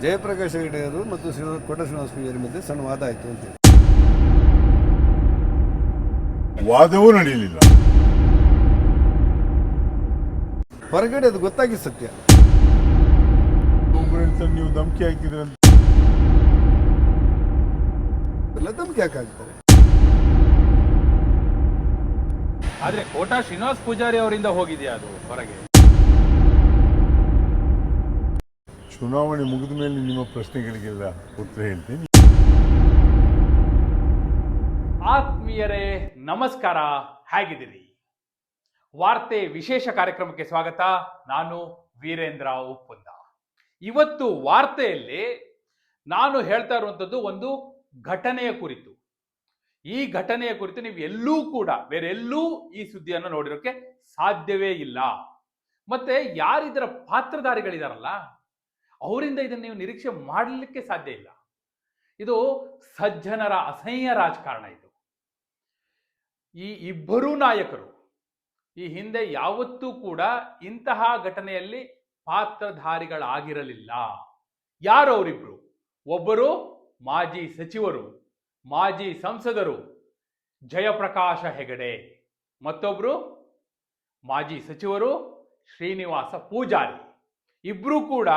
ಜಯಪ್ರಕಾಶ್ ಹೆಗಡೆ ಅವರು ಮತ್ತು ಕೋಟ ಶ್ರೀನಿವಾಸ ಪೂಜಾರಿ ಮಧ್ಯೆ ಸಣ್ಣ ವಾದ ಆಯಿತು ಅಂತೇಳಿ. ವಾದವೂ ನಡೆಯಲಿಲ್ಲ. ಹೊರಗಡೆ ಅದು ಗೊತ್ತಾಗಿ ಸತ್ಯ. ಒಬ್ಬರು ಹೇಳ್ತಾರೆ ನೀವು ಧಮಕಿ ಹಾಕಿದ್ರೆ ಅಂತ. ಎಲ್ಲ ಧಮಕಿ ಹಾಕಾಗ್ತಾರೆ. ಆದ್ರೆ ಕೋಟಾ ಶ್ರೀನಿವಾಸ ಪೂಜಾರಿ ಅವರಿಂದ ಹೋಗಿದೆಯಾ ಅದು ಹೊರಗೆ? ಚುನಾವಣೆ ಮುಗಿದ ಮೇಲೆ ನಿಮ್ಮ ಪ್ರಶ್ನೆಗಳಿಗೆಲ್ಲ ಉತ್ತರ ಹೇಳ್ತೀನಿ. ಆತ್ಮೀಯರೇ ನಮಸ್ಕಾರ, ಹೇಗಿದ್ದೀರಿ? ವಾರ್ತೆ ವಿಶೇಷ ಕಾರ್ಯಕ್ರಮಕ್ಕೆ ಸ್ವಾಗತ. ನಾನು ವೀರೇಂದ್ರ ಉಪ್ಪುಂದ. ಇವತ್ತು ವಾರ್ತೆಯಲ್ಲಿ ನಾನು ಹೇಳ್ತಾ ಇರುವಂಥದ್ದು ಒಂದು ಘಟನೆಯ ಕುರಿತು. ಈ ಘಟನೆಯ ಕುರಿತು ನೀವು ಎಲ್ಲೂ ಕೂಡ ಬೇರೆ ಎಲ್ಲೂ ಈ ಸುದ್ದಿಯನ್ನು ನೋಡಿರೋಕೆ ಸಾಧ್ಯವೇ ಇಲ್ಲ. ಮತ್ತೆ ಯಾರಿದರ ಪಾತ್ರಧಾರಿಗಳಿದಾರಲ್ಲ ಅವರಿಂದ ಇದನ್ನು ನೀವು ನಿರೀಕ್ಷೆ ಮಾಡಲಿಕ್ಕೆ ಸಾಧ್ಯ ಇಲ್ಲ. ಇದು ಸಜ್ಜನರ ಅಸಹ್ಯ ರಾಜಕಾರಣ. ಇದು ಈ ಇಬ್ಬರೂ ನಾಯಕರು ಈ ಹಿಂದೆ ಯಾವತ್ತೂ ಕೂಡ ಇಂತಹ ಘಟನೆಯಲ್ಲಿ ಪಾತ್ರಧಾರಿಗಳಾಗಿರಲಿಲ್ಲ. ಯಾರು ಅವರಿಬ್ರು? ಒಬ್ಬರು ಮಾಜಿ ಸಚಿವರು, ಮಾಜಿ ಸಂಸದರು ಜಯಪ್ರಕಾಶ ಹೆಗಡೆ, ಮತ್ತೊಬ್ರು ಮಾಜಿ ಸಚಿವರು ಶ್ರೀನಿವಾಸ ಪೂಜಾರಿ. ಇಬ್ರು ಕೂಡ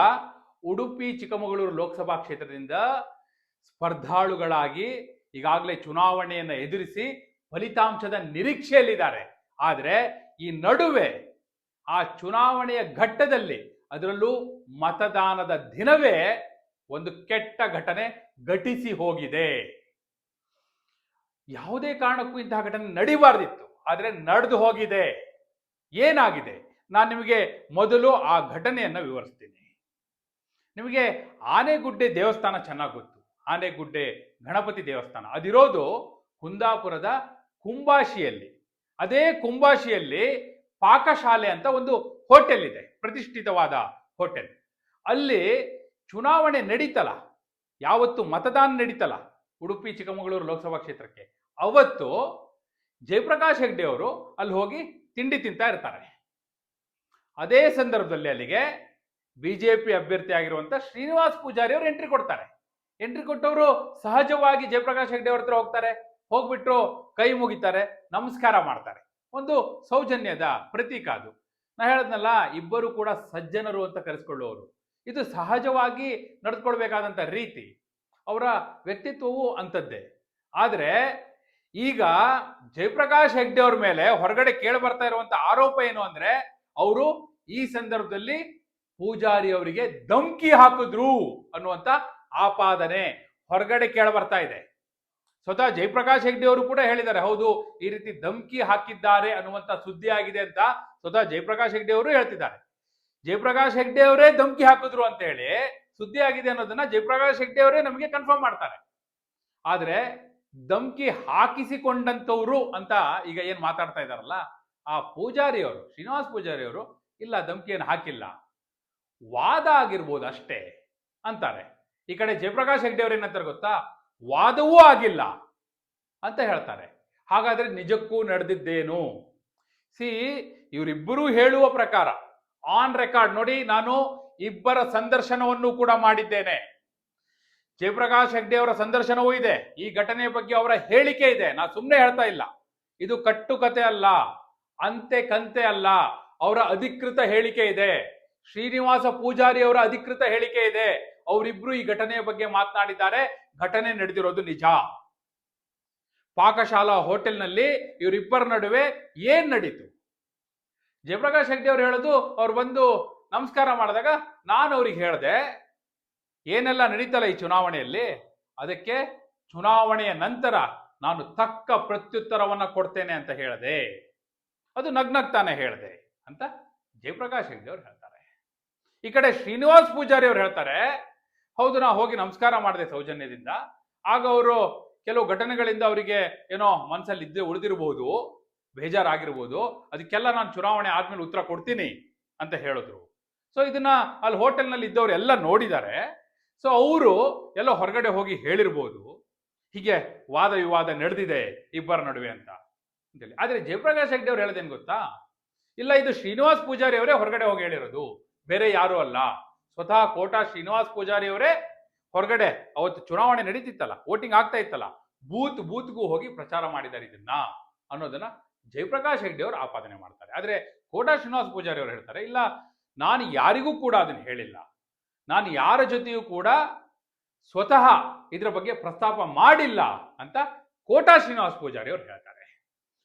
ಉಡುಪಿ ಚಿಕ್ಕಮಗಳೂರು ಲೋಕಸಭಾ ಕ್ಷೇತ್ರದಿಂದ ಸ್ಪರ್ಧಾಳುಗಳಾಗಿ ಈಗಾಗಲೇ ಚುನಾವಣೆಯನ್ನು ಎದುರಿಸಿ ಫಲಿತಾಂಶದ ನಿರೀಕ್ಷೆಯಲ್ಲಿದ್ದಾರೆ. ಆದರೆ ಈ ನಡುವೆ ಆ ಚುನಾವಣೆಯ ಘಟ್ಟದಲ್ಲಿ, ಅದರಲ್ಲೂ ಮತದಾನದ ದಿನವೇ ಒಂದು ಕೆಟ್ಟ ಘಟನೆ ಘಟಿಸಿ ಹೋಗಿದೆ. ಯಾವುದೇ ಕಾರಣಕ್ಕೂ ಇಂತಹ ಘಟನೆ ನಡಿಬಾರ್ದಿತ್ತು, ಆದರೆ ನಡೆದು ಹೋಗಿದೆ. ಏನಾಗಿದೆ? ನಾನು ನಿಮಗೆ ಮೊದಲು ಆ ಘಟನೆಯನ್ನು ವಿವರಿಸ್ತೀನಿ. ನಿಮಗೆ ಆನೆಗುಡ್ಡೆ ದೇವಸ್ಥಾನ ಚೆನ್ನಾಗಿ ಗೊತ್ತು. ಆನೆಗುಡ್ಡೆ ಗಣಪತಿ ದೇವಸ್ಥಾನ ಅದಿರೋದು ಕುಂದಾಪುರದ ಕುಂಬಾಶಿಯಲ್ಲಿ. ಅದೇ ಕುಂಬಾಶಿಯಲ್ಲಿ ಪಾಕಶಾಲೆ ಅಂತ ಒಂದು ಹೋಟೆಲ್ ಇದೆ, ಪ್ರತಿಷ್ಠಿತವಾದ ಹೋಟೆಲ್. ಅಲ್ಲಿ ಚುನಾವಣೆ ನಡೀತಲ್ಲ, ಯಾವತ್ತು ಮತದಾನ ನಡೀತಲ್ಲ ಉಡುಪಿ ಚಿಕ್ಕಮಗಳೂರು ಲೋಕಸಭಾ ಕ್ಷೇತ್ರಕ್ಕೆ, ಅವತ್ತು ಜಯಪ್ರಕಾಶ್ ಹೆಗ್ಡೆ ಅವರು ಅಲ್ಲಿ ಹೋಗಿ ತಿಂಡಿ ತಿಂತಾ ಇರ್ತಾರೆ. ಅದೇ ಸಂದರ್ಭದಲ್ಲಿ ಅಲ್ಲಿಗೆ ಬಿಜೆಪಿ ಅಭ್ಯರ್ಥಿ ಆಗಿರುವಂತ ಶ್ರೀನಿವಾಸ ಪೂಜಾರಿ ಅವರು ಎಂಟ್ರಿ ಕೊಡ್ತಾರೆ. ಎಂಟ್ರಿ ಕೊಟ್ಟವರು ಸಹಜವಾಗಿ ಜಯಪ್ರಕಾಶ್ ಹೆಗ್ಡೆ ಅವ್ರ ಹತ್ರ ಹೋಗ್ತಾರೆ. ಹೋಗ್ಬಿಟ್ಟು ಕೈ ಮುಗಿತಾರೆ, ನಮಸ್ಕಾರ ಮಾಡ್ತಾರೆ. ಒಂದು ಸೌಜನ್ಯದ ಪ್ರತೀಕ ಅದು. ನಾ ಹೇಳದ್ನಲ್ಲ, ಇಬ್ಬರು ಕೂಡ ಸಜ್ಜನರು ಅಂತ ಕರೆಸ್ಕೊಳ್ಳುವವರು. ಇದು ಸಹಜವಾಗಿ ನಡೆದುಕೊಳ್ಬೇಕಾದಂಥ ರೀತಿ. ಅವರ ವ್ಯಕ್ತಿತ್ವವು ಅಂಥದ್ದೇ. ಆದರೆ ಈಗ ಜಯಪ್ರಕಾಶ್ ಹೆಗ್ಡೆ ಅವ್ರ ಮೇಲೆ ಹೊರಗಡೆ ಕೇಳಿ ಬರ್ತಾ ಇರುವಂತ ಆರೋಪ ಏನು ಅಂದ್ರೆ, ಅವರು ಈ ಸಂದರ್ಭದಲ್ಲಿ ಪೂಜಾರಿ ಅವರಿಗೆ ಧಮಕಿ ಹಾಕಿದ್ರು ಅನ್ನುವಂತ ಆಪಾದನೆ ಹೊರಗಡೆ ಕೇಳ ಬರ್ತಾ ಇದೆ. ಸ್ವತಃ ಜಯಪ್ರಕಾಶ್ ಹೆಗ್ಡೆ ಅವರು ಕೂಡ ಹೇಳಿದ್ದಾರೆ, ಹೌದು ಈ ರೀತಿ ಧಮಕಿ ಹಾಕಿದ್ದಾರೆ ಅನ್ನುವಂತ ಸುದ್ದಿ ಆಗಿದೆ ಅಂತ ಸ್ವತಃ ಜಯಪ್ರಕಾಶ್ ಹೆಗ್ಡೆ ಅವರು ಹೇಳ್ತಿದ್ದಾರೆ. ಜಯಪ್ರಕಾಶ್ ಹೆಗ್ಡೆ ಅವರೇ ಧಮಕಿ ಹಾಕಿದ್ರು ಅಂತ ಹೇಳಿ ಸುದ್ದಿ ಆಗಿದೆ ಅನ್ನೋದನ್ನ ಜಯಪ್ರಕಾಶ್ ಹೆಗ್ಡೆ ಅವರೇ ನಮಗೆ ಕನ್ಫರ್ಮ್ ಮಾಡ್ತಾರೆ. ಆದ್ರೆ ಧಮಕಿ ಹಾಕಿಸಿಕೊಂಡಂತವ್ರು ಅಂತ ಈಗ ಏನ್ ಮಾತಾಡ್ತಾ ಇದಾರಲ್ಲ, ಆ ಪೂಜಾರಿ ಅವರು, ಶ್ರೀನಿವಾಸ ಪೂಜಾರಿ ಅವರು, ಇಲ್ಲ ಧಮಕಿಯನ್ನು ಹಾಕಿಲ್ಲ, ವಾದ ಆಗಿರ್ಬೋದು ಅಷ್ಟೇ ಅಂತಾರೆ. ಈ ಕಡೆ ಜಯಪ್ರಕಾಶ್ ಹೆಗ್ಡೆ ಅವ್ರು ಏನಂತಾರೆ ಗೊತ್ತಾ, ವಾದವೂ ಆಗಿಲ್ಲ ಅಂತ ಹೇಳ್ತಾರೆ. ಹಾಗಾದ್ರೆ ನಿಜಕ್ಕೂ ನಡೆದಿದ್ದೇನು? ಇವರಿಬ್ಬರು ಹೇಳುವ ಪ್ರಕಾರ ಆನ್ ರೆಕಾರ್ಡ್ ನೋಡಿ, ನಾನು ಇಬ್ಬರ ಸಂದರ್ಶನವನ್ನು ಕೂಡ ಮಾಡಿದ್ದೇನೆ. ಜಯಪ್ರಕಾಶ್ ಹೆಗ್ಡೆ ಅವರ ಸಂದರ್ಶನವೂ ಇದೆ, ಈ ಘಟನೆಯ ಬಗ್ಗೆ ಅವರ ಹೇಳಿಕೆ ಇದೆ. ನಾ ಸುಮ್ಮನೆ ಹೇಳ್ತಾ ಇಲ್ಲ, ಇದು ಕಟ್ಟುಕತೆ ಅಲ್ಲ, ಅಂತೆ ಕಂತೆ ಅಲ್ಲ, ಅವರ ಅಧಿಕೃತ ಹೇಳಿಕೆ ಇದೆ. ಶ್ರೀನಿವಾಸ ಪೂಜಾರಿ ಅವರ ಅಧಿಕೃತ ಹೇಳಿಕೆ ಇದೆ. ಅವರಿಬ್ರು ಈ ಘಟನೆಯ ಬಗ್ಗೆ ಮಾತನಾಡಿದ್ದಾರೆ. ಘಟನೆ ನಡೆದಿರೋದು ನಿಜ. ಪಾಕಶಾಲಾ ಹೋಟೆಲ್ನಲ್ಲಿ ಇವರಿಬ್ಬರ ನಡುವೆ ಏನ್ ನಡೀತು? ಜಯಪ್ರಕಾಶ್ ಹೆಗ್ಡೆ ಅವರು ಹೇಳೋದು, ಅವ್ರು ಬಂದು ನಮಸ್ಕಾರ ಮಾಡಿದಾಗ ನಾನು ಅವ್ರಿಗೆ ಹೇಳಿದೆ, ಏನೆಲ್ಲ ನಡೀತಲ್ಲ ಈ ಚುನಾವಣೆಯಲ್ಲಿ, ಅದಕ್ಕೆ ಚುನಾವಣೆಯ ನಂತರ ನಾನು ತಕ್ಕ ಪ್ರತ್ಯುತ್ತರವನ್ನ ಕೊಡ್ತೇನೆ ಅಂತ ಹೇಳಿದೆ. ಅದು ನಗ್ನಗ್ತಾನೆ ಹೇಳಿದೆ ಅಂತ ಜಯಪ್ರಕಾಶ್ ಹೆಗ್ಡೆ ಅವ್ರು ಹೇಳ್ತಾರೆ. ಈ ಕಡೆ ಶ್ರೀನಿವಾಸ ಪೂಜಾರಿ ಅವ್ರು ಹೇಳ್ತಾರೆ, ಹೌದು ನಾ ಹೋಗಿ ನಮಸ್ಕಾರ ಮಾಡಿದೆ ಸೌಜನ್ಯದಿಂದ. ಆಗ ಅವರು ಕೆಲವು ಘಟನೆಗಳಿಂದ ಅವರಿಗೆ ಏನೋ ಮನಸ್ಸಲ್ಲಿ ಉಳಿದಿರಬಹುದು, ಬೇಜಾರಾಗಿರ್ಬೋದು, ಅದಕ್ಕೆಲ್ಲ ನಾನು ಚುನಾವಣೆ ಆದ್ಮೇಲೆ ಉತ್ತರ ಕೊಡ್ತೀನಿ ಅಂತ ಹೇಳಿದ್ರು. ಸೊ ಇದನ್ನ ಅಲ್ಲಿ ಹೋಟೆಲ್ನಲ್ಲಿ ಇದ್ದವ್ರು ಎಲ್ಲ ನೋಡಿದ್ದಾರೆ. ಸೊ ಅವರು ಎಲ್ಲೋ ಹೊರಗಡೆ ಹೋಗಿ ಹೇಳಿರ್ಬೋದು, ಹೀಗೆ ವಾದ ವಿವಾದ ನಡೆದಿದೆ ಇಬ್ಬರ ನಡುವೆ ಅಂತ ಅಂತೇಳಿ. ಆದ್ರೆ ಜಯಪ್ರಕಾಶ್ ಹೆಗ್ಡೆ ಅವ್ರು ಹೇಳೋದೇನು ಗೊತ್ತಾ, ಇಲ್ಲ ಇದು ಶ್ರೀನಿವಾಸ ಪೂಜಾರಿ ಅವರೇ ಹೊರಗಡೆ ಹೋಗಿ ಹೇಳಿರೋದು, ಬೇರೆ ಯಾರು ಅಲ್ಲ. ಸ್ವತಃ ಕೋಟಾ ಶ್ರೀನಿವಾಸ್ ಪೂಜಾರಿ ಅವರೇ ಹೊರಗಡೆ ಅವತ್ತು ಚುನಾವಣೆ ನಡೀತಿತ್ತಲ್ಲ, ವೋಟಿಂಗ್ ಆಗ್ತಾ ಇತ್ತಲ್ಲ, ಬೂತ್ಗೂ ಹೋಗಿ ಪ್ರಚಾರ ಮಾಡಿದ್ದಾರೆ ಇದನ್ನ ಅನ್ನೋದನ್ನ ಜಯಪ್ರಕಾಶ್ ಹೆಗ್ಡೆ ಅವರು ಆಪಾದನೆ ಮಾಡ್ತಾರೆ. ಆದ್ರೆ ಕೋಟಾ ಶ್ರೀನಿವಾಸ್ ಪೂಜಾರಿ ಅವರು ಹೇಳ್ತಾರೆ, ಇಲ್ಲ ನಾನು ಯಾರಿಗೂ ಕೂಡ ಅದನ್ನ ಹೇಳಿಲ್ಲ, ನಾನು ಯಾರ ಜೊತೆಯೂ ಕೂಡ ಸ್ವತಃ ಇದ್ರ ಬಗ್ಗೆ ಪ್ರಸ್ತಾಪ ಮಾಡಿಲ್ಲ ಅಂತ ಕೋಟಾ ಶ್ರೀನಿವಾಸ್ ಪೂಜಾರಿ ಅವರು ಹೇಳ್ತಾರೆ.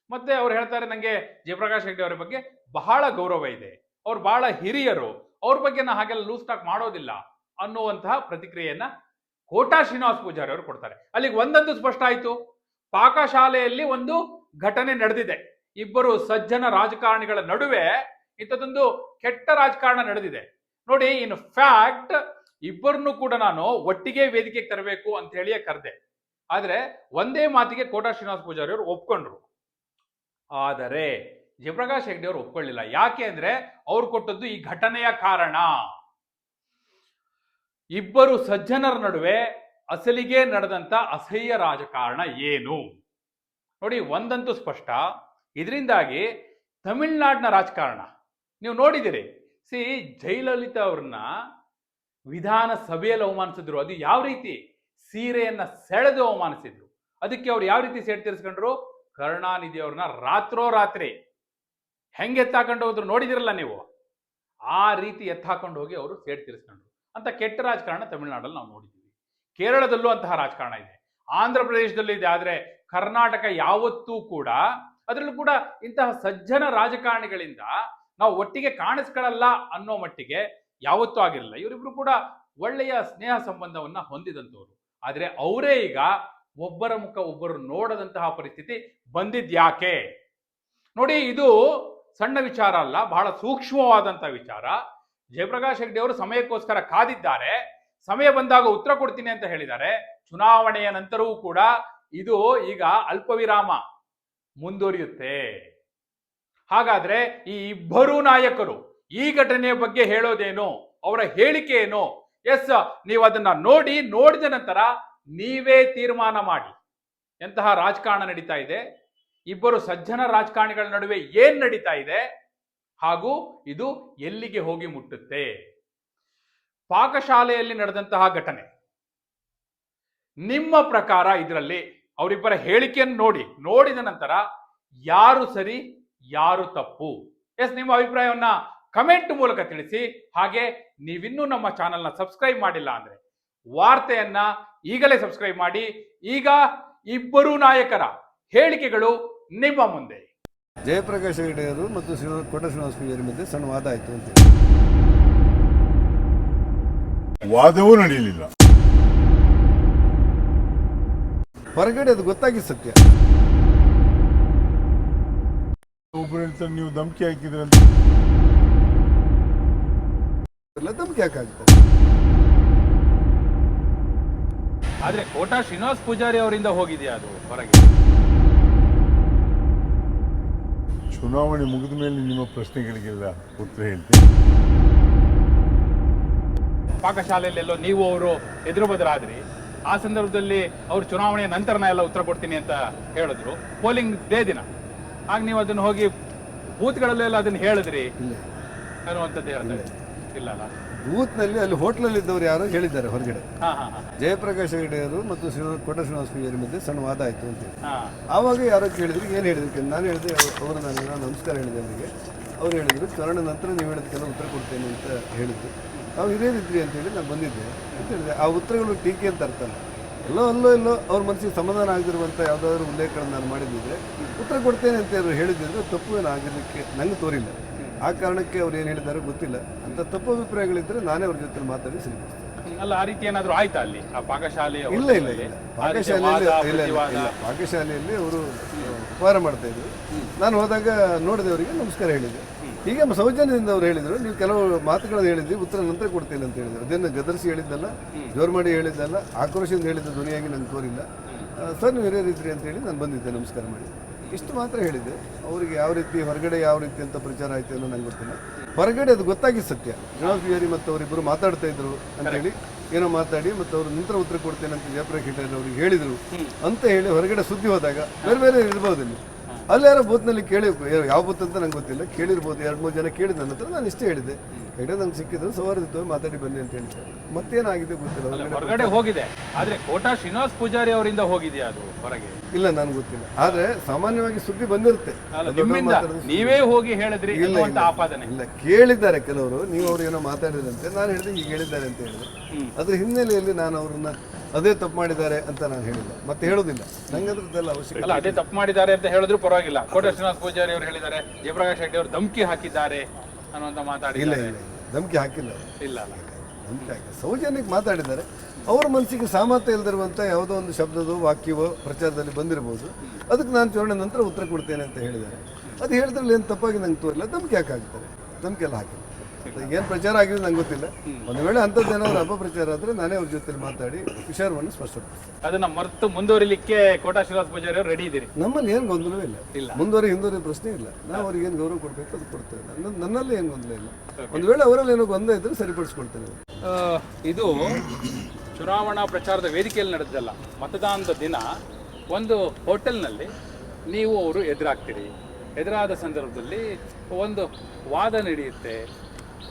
ಮತ್ತೆ ಅವ್ರು ಹೇಳ್ತಾರೆ, ನಂಗೆ ಜಯಪ್ರಕಾಶ್ ಹೆಗ್ಡೆ ಅವರ ಬಗ್ಗೆ ಬಹಳ ಗೌರವ ಇದೆ, ಅವ್ರು ಬಹಳ ಹಿರಿಯರು, ಅವ್ರ ಬಗ್ಗೆ ನಾ ಹಾಗೆಲ್ಲ ಲೂಸ್ ಟಾಕ್ ಮಾಡೋದಿಲ್ಲ ಅನ್ನುವಂತಹ ಪ್ರತಿಕ್ರಿಯೆಯನ್ನ ಕೋಟಾ ಶ್ರೀನಿವಾಸ್ ಪೂಜಾರಿ ಅವರು ಕೊಡ್ತಾರೆ. ಅಲ್ಲಿಗೆ ಒಂದಂತೂ ಸ್ಪಷ್ಟ ಆಯ್ತು, ಪಾಕಶಾಲೆಯಲ್ಲಿ ಒಂದು ಘಟನೆ ನಡೆದಿದೆ. ಇಬ್ಬರು ಸಜ್ಜನ ರಾಜಕಾರಣಿಗಳ ನಡುವೆ ಇಂಥದ್ದೊಂದು ಕೆಟ್ಟ ರಾಜಕಾರಣ ನಡೆದಿದೆ. ನೋಡಿ, ಇನ್ ಫ್ಯಾಕ್ಟ್ ಇಬ್ಬರನ್ನು ಕೂಡ ನಾನು ಒಟ್ಟಿಗೆ ವೇದಿಕೆಗೆ ತರಬೇಕು ಅಂತ ಹೇಳಿಯೇ ಕರೆದೆ. ಆದ್ರೆ ಒಂದೇ ಮಾತಿಗೆ ಕೋಟಾ ಶ್ರೀನಿವಾಸ್ ಪೂಜಾರಿ ಅವರು ಒಪ್ಕೊಂಡ್ರು. ಆದರೆ ಜಯಪ್ರಕಾಶ್ ಹೆಗ್ಡೆ ಅವರು ಒಪ್ಕೊಳ್ಳಿಲ್ಲ. ಯಾಕೆ ಅಂದ್ರೆ ಅವ್ರು ಕೊಟ್ಟದ್ದು ಈ ಘಟನೆಯ ಕಾರಣ. ಇಬ್ಬರು ಸಜ್ಜನರ ನಡುವೆ ಅಸಲಿಗೆ ನಡೆದಂತ ಅಸಹ್ಯ ರಾಜಕಾರಣ ಏನು ನೋಡಿ, ಒಂದಂತೂ ಸ್ಪಷ್ಟ. ಇದರಿಂದಾಗಿ ತಮಿಳ್ನಾಡಿನ ರಾಜಕಾರಣ ನೀವು ನೋಡಿದಿರಿ. ಜಯಲಲಿತಾ ಅವ್ರನ್ನ ವಿಧಾನಸಭೆಯಲ್ಲಿ ಅವಮಾನಿಸಿದ್ರು. ಅದು ಯಾವ ರೀತಿ? ಸೀರೆಯನ್ನ ಸೆಳೆದು ಅವಮಾನಿಸಿದ್ರು. ಅದಕ್ಕೆ ಅವ್ರು ಯಾವ ರೀತಿ ಸೇಡ್ ತೀರಿಸ್ಕೊಂಡ್ರು? ಕರುಣಾನಿಧಿ ಅವ್ರನ್ನ ರಾತ್ರೋರಾತ್ರಿ ಹೆಂಗೆ ಎತ್ತಾಕೊಂಡು ಹೋದ್ರು ನೋಡಿದಿರಲ್ಲ ನೀವು. ಆ ರೀತಿ ಎತ್ತಾಕೊಂಡು ಹೋಗಿ ಅವರು ಸೇಡ್ ತೀರಿಸ್ಕೊಂಡ್ರು. ಅಂತ ಕೆಟ್ಟ ರಾಜಕಾರಣ ತಮಿಳುನಾಡಲ್ಲಿ ನಾವು ನೋಡಿದ್ದೀವಿ. ಕೇರಳದಲ್ಲೂ ಅಂತಹ ರಾಜಕಾರಣ ಇದೆ, ಆಂಧ್ರ ಪ್ರದೇಶದಲ್ಲೂ ಇದೆ. ಆದ್ರೆ ಕರ್ನಾಟಕ ಯಾವತ್ತೂ ಕೂಡ, ಅದರಲ್ಲೂ ಕೂಡ ಇಂತಹ ಸಜ್ಜನ ರಾಜಕಾರಣಿಗಳಿಂದ ನಾವು ಒಟ್ಟಿಗೆ ಕಾಣಿಸ್ಕೊಳ್ಳಲ್ಲ ಅನ್ನೋ ಮಟ್ಟಿಗೆ ಯಾವತ್ತೂ ಆಗಿರಲಿಲ್ಲ. ಇವರಿಬ್ರು ಕೂಡ ಒಳ್ಳೆಯ ಸ್ನೇಹ ಸಂಬಂಧವನ್ನ ಹೊಂದಿದಂಥವ್ರು. ಆದ್ರೆ ಅವರೇ ಈಗ ಒಬ್ಬರ ಮುಖ ಒಬ್ಬರು ನೋಡದಂತಹ ಪರಿಸ್ಥಿತಿ ಬಂದಿದ್ಯಾಕೆ ನೋಡಿ. ಇದು ಸಣ್ಣ ವಿಚಾರ ಅಲ್ಲ, ಬಹಳ ಸೂಕ್ಷ್ಮವಾದಂತಹ ವಿಚಾರ. ಜಯಪ್ರಕಾಶ್ ಹೆಗ್ಡೆ ಅವರು ಸಮಯಕ್ಕೋಸ್ಕರ ಕಾದಿದ್ದಾರೆ, ಸಮಯ ಬಂದಾಗ ಉತ್ತರ ಕೊಡ್ತೀನಿ ಅಂತ ಹೇಳಿದ್ದಾರೆ. ಚುನಾವಣೆಯ ನಂತರವೂ ಕೂಡ ಇದು ಈಗ ಅಲ್ಪ ವಿರಾಮ ಮುಂದುವರಿಯುತ್ತೆ. ಹಾಗಾದ್ರೆ ಈ ಇಬ್ಬರೂ ನಾಯಕರು ಈ ಘಟನೆಯ ಬಗ್ಗೆ ಹೇಳೋದೇನು, ಅವರ ಹೇಳಿಕೆ ಏನು? ಎಸ್, ನೀವು ಅದನ್ನ ನೋಡಿದ ನಂತರ ನೀವೇ ತೀರ್ಮಾನ ಮಾಡಿ ಎಂತಹ ರಾಜಕಾರಣ ನಡೀತಾ ಇದೆ, ಇಬ್ಬರು ಸಜ್ಜನ ರಾಜಕಾರಣಿಗಳ ನಡುವೆ ಏನ್ ನಡೀತಾ ಇದೆ, ಹಾಗೂ ಇದು ಎಲ್ಲಿಗೆ ಹೋಗಿ ಮುಟ್ಟುತ್ತೆ. ಪಾಕಶಾಲೆಯಲ್ಲಿ ನಡೆದಂತಹ ಘಟನೆ, ನಿಮ್ಮ ಪ್ರಕಾರ ಇದರಲ್ಲಿ ಅವರಿಬ್ಬರ ಹೇಳಿಕೆಯನ್ನು ನೋಡಿದ ನಂತರ ಯಾರು ಸರಿ ಯಾರು ತಪ್ಪು? ಎಸ್, ನಿಮ್ಮ ಅಭಿಪ್ರಾಯವನ್ನ ಕಮೆಂಟ್ ಮೂಲಕ ತಿಳಿಸಿ. ಹಾಗೆ ನೀವಿನ್ನೂ ನಮ್ಮ ಚಾನೆಲ್ನ ಸಬ್ಸ್ಕ್ರೈಬ್ ಮಾಡಿಲ್ಲ ಅಂದ್ರೆ ವಾರ್ತೆಯನ್ನ ಈಗಲೇ ಸಬ್ಸ್ಕ್ರೈಬ್ ಮಾಡಿ. ಈಗ ಇಬ್ಬರೂ ನಾಯಕರ ಹೇಳಿಕೆಗಳು ನಿಮ್ಮ ಮುಂದೆ. ಜಯಪ್ರಕಾಶ್ ಹೆಗ್ಡೆ ಅವರು ಮತ್ತು ಕೋಟಾ ಶ್ರೀನಿವಾಸ ಪೂಜಾರಿ ಮಧ್ಯೆ ಸಣ್ಣ ವಾದ ಆಯಿತು ಅಂತ. ವಾದವೂ ನಡೆಯಲಿಲ್ಲ. ಹೊರಗಡೆ ಅದು ಗೊತ್ತಾಗಿ ಸತ್ಯ. ಒಬ್ಬರು ಹೇಳ್ತಾರೆ ನೀವು ಧಮಕಿ ಹಾಕಿದ್ರಂತ. ಧಮಕಿ ಹಾಕಾಗ್ತದೆ. ಆದ್ರೆ ಕೋಟಾ ಶ್ರೀನಿವಾಸ್ ಪೂಜಾರಿ ಅವರಿಂದ ಹೋಗಿದೆಯಾ ಅದು ಹೊರಗೆ? ಚುನಾವಣೆ ಮುಗಿದ ಮೇಲೆ ನಿಮ್ಮ ಪ್ರಶ್ನೆಗಳಿಗೆಲ್ಲ ಉತ್ತರ ಹೇಳ್ತೀನಿ. ಪಾಕಶಾಲೆಯಲ್ಲೆಲ್ಲೋ ನೀವು ಅವರು ಎದುರು ಬದಲಾದ್ರಿ. ಆ ಸಂದರ್ಭದಲ್ಲಿ ಅವ್ರು ಚುನಾವಣೆಯ ನಂತರ ನಾ ಎಲ್ಲ ಉತ್ತರ ಕೊಡ್ತೀನಿ ಅಂತ ಹೇಳಿದ್ರು, ಪೋಲಿಂಗ್ ಡೇ ದಿನ. ಆಗ ನೀವು ಅದನ್ನ ಹೋಗಿ ಬೂತ್ಗಳಲ್ಲೆಲ್ಲ ಅದನ್ನ ಹೇಳಿದ್ರಿ ಅನ್ನುವಂಥದ್ದು ಹೇಳ್ತಾರೆ ಇಲ್ಲ ಅಲ್ಲ? ಬೂತ್ನಲ್ಲಿ ಅಲ್ಲಿ ಹೋಟ್ಲಲ್ಲಿ ಇದ್ದವ್ರು ಯಾರೋ ಹೇಳಿದ್ದಾರೆ ಹೊರಗಡೆ. ಜಯಪ್ರಕಾಶ್ ಹೆಗ್ಡೆ ಅವರು ಮತ್ತು ಕೋಟಾ ಶ್ರೀನಿವಾಸ ಪೂಜಾರಿ ಮಧ್ಯೆ ಸಣ್ಣ ವಾದ ಆಯಿತು ಅಂತ. ಆವಾಗ ಯಾರೋ ಕೇಳಿದ್ರು, ಏನು ಹೇಳಿದ್ರು? ನಾನು ಹೇಳಿದೆ, ಅವರು ನಾನು ನಮಸ್ಕಾರ ಹೇಳಿದೆ ಅವರಿಗೆ. ಅವ್ರು ಹೇಳಿದ್ರು, ಚುನಾವಣೆ ನಂತರ ನೀವು ಹೇಳಿದಕ್ಕೆಲ್ಲ ಉತ್ತರ ಕೊಡ್ತೇನೆ ಅಂತ ಹೇಳಿದ್ರು. ನಾವು ಹಿರಿಯರಿದ್ರಿ ಅಂತೇಳಿ ನಾನು ಬಂದಿದ್ದೆ ಅಂತ ಹೇಳಿದೆ. ಆ ಉತ್ತರಗಳು ಟೀಕೆ ಅಂತ ಅರ್ಥ ಅಲ್ಲ. ಎಲ್ಲೋ ಅವ್ರ ಮನಸ್ಸಿಗೆ ಸಮಾಧಾನ ಆಗದಿರುವಂಥ ಯಾವುದಾದ್ರೂ ಉಲ್ಲೇಖಗಳನ್ನು ನಾನು ಮಾಡಿದ್ದಿದ್ರೆ ಉತ್ತರ ಕೊಡ್ತೇನೆ ಅಂತ ಅವರು ಹೇಳಿದ್ದಿದ್ರೆ ತಪ್ಪು ಏನು ಆಗಿರಲಿಕ್ಕೆ ನಂಗೆ ತೋರಿಲ್ಲ. ಆ ಕಾರಣಕ್ಕೆ ಅವ್ರು ಏನು ಹೇಳಿದಾರೋ ಗೊತ್ತಿಲ್ಲ. ಅಂತ ತಪ್ಪು ಅಭಿಪ್ರಾಯಗಳಿದ್ದರೆ ನಾನೇ ಅವ್ರ ಜೊತೆ ಮಾತಾಡಿ ಸರಿಪಡಿಸ್ತೇನೆ. ಅಲ್ಲ, ಆ ರೀತಿ ಏನಾದರೂ ಆಯ್ತಾ ಅಲ್ಲಿ ಆ ಪಾಕಶಾಲೆಯ? ಇಲ್ಲ. ಪಾಕಶಾಲೆಯಲ್ಲಿ ಅವರು ಉಪಹಾರ ಮಾಡ್ತಾ ಇದ್ರು. ನಾನು ಹೋದಾಗ ನೋಡಿದವರಿಗೆ ನಮಸ್ಕಾರ ಹೇಳಿದೆ. ಹೀಗೆ ಸೌಜನ್ಯದಿಂದ ಅವ್ರು ಹೇಳಿದ್ರು, ನೀವು ಕೆಲವು ಮಾತುಗಳನ್ನು ಹೇಳಿದ್ವಿ, ಉತ್ತರ ನಂತರ ಕೊಡ್ತೇನೆ ಅಂತ ಹೇಳಿದ್ರು. ಅದನ್ನು ಗದರಿಸಿ ಹೇಳಿದ್ದಲ್ಲ, ಜೋರು ಮಾಡಿ ಹೇಳಿದ್ದಲ್ಲ, ಆಕ್ರೋಶದಿಂದ ಹೇಳಿದ್ದ ಧ್ವನಿಯಾಗಿ ನಂಗೆ ತೋರಿಲ್ಲ. ಸರ್ ನೀವು ಹಿರಿಯರಿದ್ರಿ ಅಂತೇಳಿ ನಾನು ಬಂದಿದ್ದೆ ನಮಸ್ಕಾರ ಮಾಡಿ, ಇಷ್ಟು ಮಾತ್ರ ಹೇಳಿದ್ದೆ. ಅವರಿಗೆ ಯಾವ ರೀತಿ ಹೊರಗಡೆ ಯಾವ ರೀತಿ ಅಂತ ಪ್ರಚಾರ ಆಯಿತು ಅನ್ನೋ ನಂಗೆ ಗೊತ್ತಿಲ್ಲ. ಹೊರಗಡೆ ಅದು ಗೊತ್ತಾಗಿ ಸತ್ಯ. ಶ್ರೀನಿವಾಸ ಪೂಜಾರಿ ಮತ್ತು ಅವರಿಬ್ಬರು ಮಾತಾಡ್ತಾ ಇದ್ರು ಅಂತೇಳಿ ಏನೋ ಮಾತಾಡಿ ಮತ್ತು ಅವರು ನಂತರ ಉತ್ತರ ಕೊಡ್ತೇನೆ ಅಂತ ಜಯಪ್ರಕಾಶ್ ಹೆಗ್ಡೆ ಅವರಿಗೆ ಹೇಳಿದರು ಅಂತ ಹೇಳಿ ಹೊರಗಡೆ ಸುದ್ದಿ ಹೋದಾಗ ಬೇರೆ ಇರ್ಬೋದು ಇಲ್ಲಿ. ಅಲ್ಲಿ ಯಾರೋ ಬೂತ್ನಲ್ಲಿ ಕೇಳಿ ಯಾವ ಬೂತ್ ಅಂತ ನಂಗೆ ಗೊತ್ತಿಲ್ಲ, ಕೇಳಿರ್ಬೋದು, 2-3 ಜನ ಕೇಳಿದ ನನ್ನ ಹತ್ರ. ನಾನು ಇಷ್ಟೇ ಹೇಳಿದೆ, ಹೆಗಡೆ ನಂಗೆ ಸಿಕ್ಕಿದ್ರು ಸೌಹಾರ್ದಯುತವಾಗಿ ಮಾತಾಡಿ ಬನ್ನಿ ಅಂತ ಹೇಳಿದ್ದಾರೆ. ಮತ್ತೇನಾಗಿದೆ ಗೊತ್ತಿಲ್ಲ. ಹೊರಗಡೆ ಹೋಗಿದೆ, ಆದ್ರೆ ಕೋಟಾ ಶ್ರೀನಿವಾಸ್ ಪೂಜಾರಿ ಅವರಿಂದ ಹೋಗಿದೆಯಾ ಅದು ಹೊರಗೆ? ಇಲ್ಲ, ನನಗೆ ಗೊತ್ತಿಲ್ಲ. ಆದ್ರೆ ಸಾಮಾನ್ಯವಾಗಿ ಸುದ್ದಿ ಬಂದಿರುತ್ತೆ. ನಿಮ್ಮಿಂದ ನೀವೇ ಹೋಗಿ ಹೇಳಿದ್ರಿ ಅಂತ ಆಪಾದನೆ ಇಲ್ಲ, ಕೇಳಿದ್ದಾರೆ ಕೆಲವರು, ನೀವು ಅವ್ರು ಏನೋ ಮಾತಾಡಿದಂತೆ. ನಾನು ಹೇಳಿದೆ ಈಗ ಹೇಳಿದ್ದಾರೆ ಅಂತ ಹೇಳಿದೆ. ಅದ್ರ ಹಿನ್ನೆಲೆಯಲ್ಲಿ ನಾನು ಅವ್ರನ್ನ ಅದೇ ತಪ್ಪು ಮಾಡಿದ್ದಾರೆ ಅಂತ ನಾನು ಹೇಳಿಲ್ಲ, ಮತ್ತೆ ಹೇಳೋದಿಲ್ಲ. ನಂಗೆ ಅದ್ರದ್ದೆಲ್ಲ ಅವಶ್ಯಕತೆ ಅಲ್ಲ. ಅದೇ ತಪ್ಪು ಮಾಡಿದ್ದಾರೆ ಅಂತ ಹೇಳಿದ್ರು ಪರವಾಗಿಲ್ಲ. ಕೋಟಾ ಶ್ರೀನಿವಾಸ್ ಪೂಜಾರಿ ಅವರು ಹೇಳಿದ್ದಾರೆ, ಜಯಪ್ರಕಾಶ್ ರೆಡ್ಡಿ ಅವರು ಧಮಕಿ ಹಾಕಿದ್ದಾರೆ ಅನ್ನುವಂತ ಮಾತಾಡಿ. ಇಲ್ಲ, ಧಮಕಿ ಹಾಕಿಲ್ಲ. ಇಲ್ಲ, ಧಮಕಿ ಹಾಕಿಲ್ಲ. ಸೌಜನ್ಯಕ್ಕೆ ಮಾತಾಡಿದ್ದಾರೆ. ಅವ್ರ ಮನಸ್ಸಿಗೆ ಸಾಮರ್ಥ್ಯ ಇಲ್ದಿರುವಂಥ ಯಾವುದೋ ಒಂದು ಶಬ್ದದೋ ವಾಕ್ಯವೋ ಪ್ರಚಾರದಲ್ಲಿ ಬಂದಿರಬಹುದು. ಅದಕ್ಕೆ ನಾನು ಚುನಾವಣೆ ನಂತರ ಉತ್ತರ ಕೊಡ್ತೇನೆ ಅಂತ ಹೇಳಿದ್ದಾರೆ. ಅದು ಹೇಳಿದ್ರಲ್ಲಿ ಏನು ತಪ್ಪಾಗಿ ನಂಗೆ ತೋರಿಲ್ಲ. ಧಮಕಿ ಹಾಕಾಗ್ತಾರೆ, ಧಮಕಿ ಎಲ್ಲ ಹಾಕಿಲ್ಲ. ಏನು ಪ್ರಚಾರ ಆಗಿದೆ ನಂಗೆ ಗೊತ್ತಿಲ್ಲ. ಒಂದು ವೇಳೆ ಅಂಥದ್ದೇನಾದ್ರು ಅಪಪ್ರಚಾರ ಆದರೆ ನಾನೇ ಅವ್ರ ಜೊತೆ ಮಾತಾಡಿ ವಿಚಾರವನ್ನು ಸ್ಪಷ್ಟಪಡಿಸ್ತೇನೆ. ಅದನ್ನ ಮರೆತು ಮುಂದುವರಿಲಿಕ್ಕೆ ಕೋಟಾ ಶ್ರೀನಿವಾಸ್ ಪೂಜಾರಿ ಅವರು ರೆಡಿ ಇದ್ದೀರಿ? ನಮ್ಮಲ್ಲಿ ಏನು ಗೊಂದಲವೇ ಇಲ್ಲ. ಹಿಂದುವರಿ ಪ್ರಶ್ನೆ ಇಲ್ಲ. ನಾವು ಅವ್ರಿಗೆ ಏನು ಗೌರವ ಕೊಡಬೇಕು ಅದು ಕೊಡ್ತೇವೆ. ನನ್ನಲ್ಲಿ ಏನು ಗೊಂದಲ ಇಲ್ಲ. ಒಂದು ವೇಳೆ ಅವರಲ್ಲಿ ಏನೋ ಗೊಂದಲ ಇದ್ದರೆ ಸರಿಪಡಿಸ್ಕೊಡ್ತೇನೆ. ಇದು ಚುನಾವಣಾ ಪ್ರಚಾರದ ವೇದಿಕೆಯಲ್ಲಿ ನಡೆದಲ್ಲ, ಮತದಾನದ ದಿನ ಒಂದು ಹೋಟೆಲ್ನಲ್ಲಿ ನೀವು ಅವರು ಎದುರಾಗ್ತೀರಿ. ಎದುರಾದ ಸಂದರ್ಭದಲ್ಲಿ ಒಂದು ವಾದ ನಡೆಯುತ್ತೆ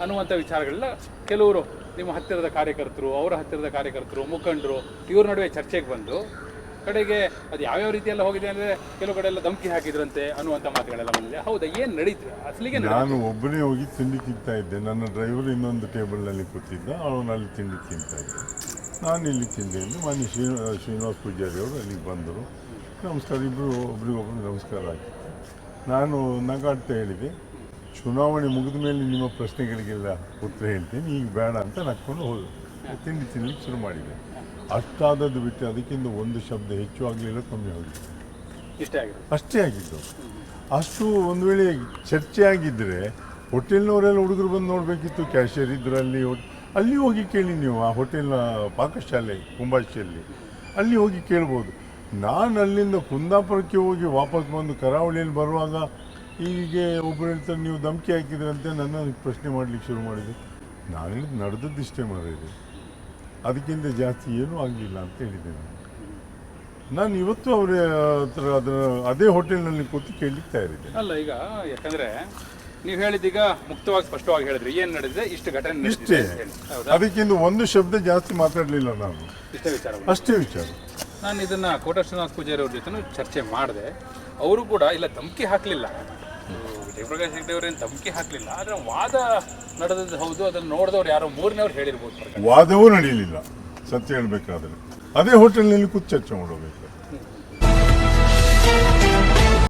ಅನ್ನುವಂಥ ವಿಚಾರಗಳನ್ನ ಕೆಲವರು ನಿಮ್ಮ ಹತ್ತಿರದ ಕಾರ್ಯಕರ್ತರು, ಅವರ ಹತ್ತಿರದ ಕಾರ್ಯಕರ್ತರು, ಮುಖಂಡರು ಇವ್ರ ನಡುವೆ ಚರ್ಚೆಗೆ ಬಂದು ಕಡೆಗೆ ಅದು ಯಾವ್ಯಾವ ರೀತಿಯೆಲ್ಲ ಹೋಗಿದೆ ಅಂದರೆ ಕೆಲವು ಕಡೆ ಎಲ್ಲ ಧಮಕಿ ಹಾಕಿದ್ರಂತೆ ಅನ್ನುವಂಥ ಮಾತುಗಳೆಲ್ಲ ಬಂದಿದೆ. ಹೌದಾ? ಏನು ನಡೀತು ಅಸಲಿಗೆ? ನಾನು ಒಬ್ಬನೇ ಹೋಗಿ ತಿಂಡಿ ತಿಂತಾ ಇದ್ದೆ. ನನ್ನ ಡ್ರೈವರ್ ಇನ್ನೊಂದು ಟೇಬಲ್ನಲ್ಲಿ ಕೂತಿದ್ದ, ಅವನಲ್ಲಿ ತಿಂಡಿ ತಿಂತಾ ಇದ್ದೆ. ನಾನು ಇಲ್ಲಿ ತಿಂದೆ ಎಂದು ಮಾನ್ಯ ಶ್ರೀನಿವಾಸ್ ಪೂಜಾರಿ ಅವರು ಅಲ್ಲಿಗೆ ಬಂದರು. ನಮಸ್ಕಾರ, ಇಬ್ಬರು ಒಬ್ರಿಗೊಬ್ಬರು ನಮಸ್ಕಾರ ಆಯಿತು. ನಾನು ನಗಾಡ್ತಾ ಹೇಳಿದೆ, ಚುನಾವಣೆ ಮುಗಿದ ಮೇಲೆ ನಿಮ್ಮ ಪ್ರಶ್ನೆಗಳಿಗೆಲ್ಲ ಉತ್ತರ ಹೇಳ್ತೀನಿ, ಈಗ ಬೇಡ ಅಂತ ನಕ್ಕೊಂಡು ಹೋದ. ತಿಂಡಿ ತಿನ್ನಲಿಕ್ಕೆ ಶುರು ಮಾಡಿದೆ. ಅಷ್ಟಾದದ್ದು ಬಿಟ್ಟು ಅದಕ್ಕಿಂತ ಒಂದು ಶಬ್ದ ಹೆಚ್ಚು ಆಗಲಿಲ್ಲ, ಕಮ್ಮಿ ಆಗಲಿಲ್ಲ, ಅಷ್ಟೇ ಆಗಿದ್ದು. ಅಷ್ಟು ಒಂದು ವೇಳೆ ಚರ್ಚೆ ಆಗಿದ್ದರೆ ಹೋಟೆಲ್ನವರೆಲ್ಲ ಹುಡುಗರು ಬಂದು ನೋಡಬೇಕಿತ್ತು. ಕ್ಯಾಶಿಯರ್ ಇದ್ದರು ಅಲ್ಲಿ ಹೋಗಿ ಕೇಳಿ ನೀವು. ಆ ಹೋಟೆಲ್ನ ಪಾಕಶಾಲೆ ಕುಂಬಾಶಿಯಲ್ಲಿ ಅಲ್ಲಿ ಹೋಗಿ ಕೇಳ್ಬೋದು. ನಾನು ಅಲ್ಲಿಂದ ಕುಂದಾಪುರಕ್ಕೆ ಹೋಗಿ ವಾಪಸ್ ಬಂದು ಕರಾವಳಿಯಲ್ಲಿ ಬರುವಾಗ ಹೀಗೆ ಒಬ್ಬರು ಹೇಳ್ತಾರೆ ನೀವು ಧಮಕಿ ಹಾಕಿದ್ರಂತೆ, ನನ್ನ ಪ್ರಶ್ನೆ ಮಾಡಲಿಕ್ಕೆ ಶುರು ಮಾಡಿದೆ. ನಾನು ಹೇಳಿದ್ದು ನಡೆದದ್ದಿಷ್ಟೇ ಮಾಡಿದೆ, ಅದಕ್ಕಿಂತ ಜಾಸ್ತಿ ಏನೂ ಆಗಲಿಲ್ಲ ಅಂತ ಹೇಳಿದೆ. ನಾನು ಇವತ್ತು ಅವರ ಹತ್ರ ಅದೇ ಹೋಟೆಲ್ನಲ್ಲಿ ಕೂತು ಕೇಳಲಿಕ್ಕೆ ತಯಾರಿದ್ದೆ. ಅಲ್ಲ, ಈಗ ಯಾಕಂದರೆ ನೀವು ಹೇಳಿದ್ದೀಗ ಮುಕ್ತವಾಗಿ ಸ್ಪಷ್ಟವಾಗಿ ಹೇಳಿದ್ರಿ ಏನು ನಡೆದಿದೆ, ಇಷ್ಟು ಘಟನೆ ಇಷ್ಟೇ, ಅದಕ್ಕಿಂತ ಒಂದು ಶಬ್ದ ಜಾಸ್ತಿ ಮಾತಾಡಲಿಲ್ಲ ನಾನು. ಅಷ್ಟೇ ವಿಚಾರ. ನಾನು ಇದನ್ನು ಕೋಟಾ ಶ್ರೀನಿವಾಸ್ ಪೂಜಾರಿ ಅವ್ರ ಜೊತೆ ಚರ್ಚೆ ಮಾಡಿದೆ. ಅವರು ಕೂಡ ಇಲ್ಲ ಧಮಕಿ ಹಾಕಲಿಲ್ಲ, ಜಯಪ್ರಕಾಶ್ ರೆಡ್ಡಿ ಅವರೇನು ಧಮಕಿ ಹಾಕಲಿಲ್ಲ, ಆದರೆ ವಾದ ನಡೆದದ್ದು ಹೌದು. ಅದನ್ನು ನೋಡಿದವ್ರು ಯಾರೋ ಮೂರನೇವ್ರು ಹೇಳಿರ್ಬೋದು. ವಾದವೂ ನಡೆಯಲಿಲ್ಲ ಸತ್ಯ ಹೇಳಬೇಕಾದ್ರೆ. ಅದೇ ಹೋಟೆಲ್ನಲ್ಲಿ ಕೂತು ಚರ್ಚೆ ಮಾಡಬೇಕು.